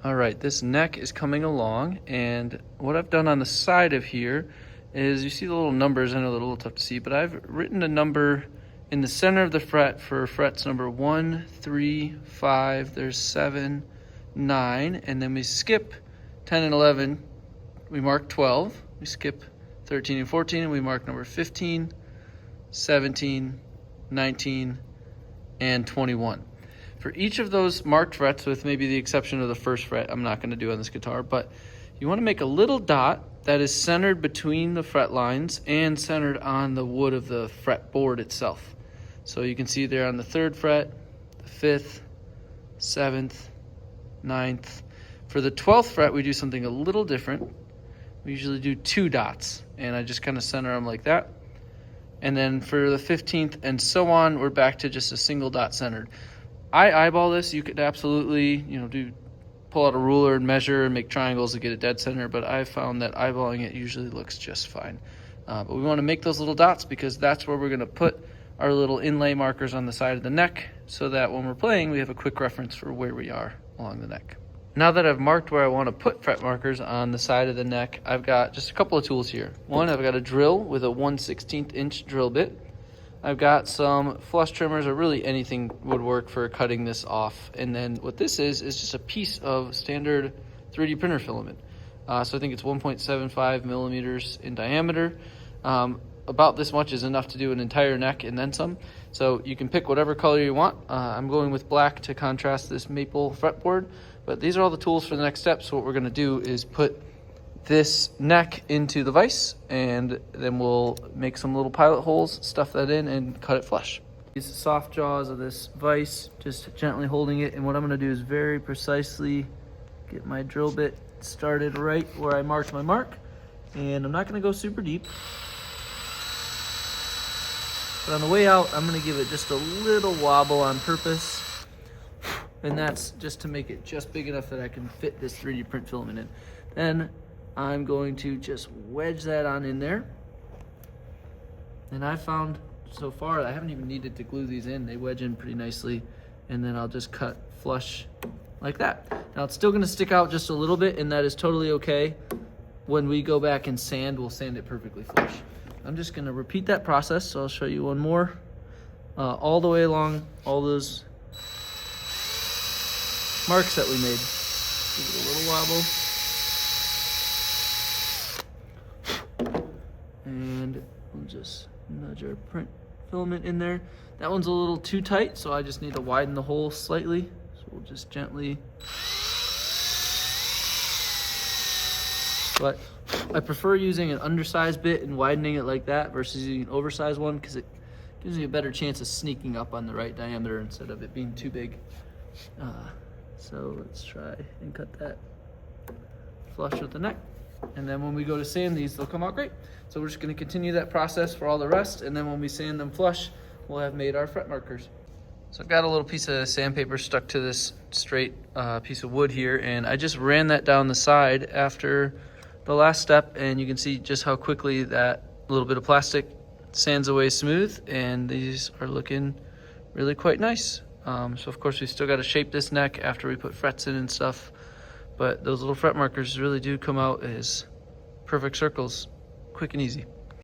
All right, this neck is coming along, and what I've done on the side of here is, you see the little numbers. I know they're a little tough to see, but I've written a number in the center of the fret for frets number 1, 3, 5, there's 7, 9, and then we skip 10 and 11, we mark 12, we skip 13 and 14, and we mark number 15, 17, 19, and 21. For each of those marked frets, with maybe the exception of the first fret I'm not going to do on this guitar, but you want to make a little dot that is centered between the fret lines and centered on the wood of the fretboard itself. So you can see there on the 3rd fret, the 5th, 7th, 9th. For the 12th fret, we do something a little different. We usually do 2 dots, and I just kind of center them like that. And then for the 15th and so on, we're back to just a single dot centered. I eyeball this. You could absolutely, pull out a ruler and measure and make triangles to get it dead center, but I've found that eyeballing it usually looks just fine. But we want to make those little dots because that's where we're going to put our little inlay markers on the side of the neck, so that when we're playing, we have a quick reference for where we are along the neck. Now that I've marked where I want to put fret markers on the side of the neck, I've got just a couple of tools here. One, I've got a drill with a 1/16 inch drill bit. I've got some flush trimmers, or really anything would work for cutting this off. And then what this is just a piece of standard 3D printer filament. So I think it's 1.75 millimeters in diameter. About this much is enough to do an entire neck and then some. So you can pick whatever color you want. I'm going with black to contrast this maple fretboard. But these are all the tools for the next step. So what we're going to do is put this neck into the vise, and then we'll make some little pilot holes, stuff that in, and cut it flush. These soft jaws of this vise, just gently holding it, and what I'm going to do is very precisely get my drill bit started right where I marked my mark, and I'm not going to go super deep, but on the way out I'm going to give it just a little wobble on purpose, and that's just to make it just big enough that I can fit this 3D print filament in. Then I'm going to just wedge that on in there. And I found so far I haven't even needed to glue these in. They wedge in pretty nicely. And then I'll just cut flush like that. Now it's still going to stick out just a little bit, and that is totally okay. When we go back and sand, we'll sand it perfectly flush. I'm just going to repeat that process. So I'll show you one more. All the way along all those marks that we made. Give it a little wobble. And we'll just nudge our print filament in there. That one's a little too tight, so I just need to widen the hole slightly. So we'll just gently. But I prefer using an undersized bit and widening it like that versus using an oversized one, because it gives me a better chance of sneaking up on the right diameter instead of it being too big. So let's try and cut that flush with the neck. And then when we go to sand these, they'll come out great. So we're just going to continue that process for all the rest, and then when we sand them flush, we'll have made our fret markers. So I've got a little piece of sandpaper stuck to this straight piece of wood here, and I just ran that down the side after the last step, and you can see just how quickly that little bit of plastic sands away smooth, and these are looking really quite nice. So of course we still got to shape this neck after we put frets in and stuff, but those little fret markers really do come out as perfect circles, quick and easy.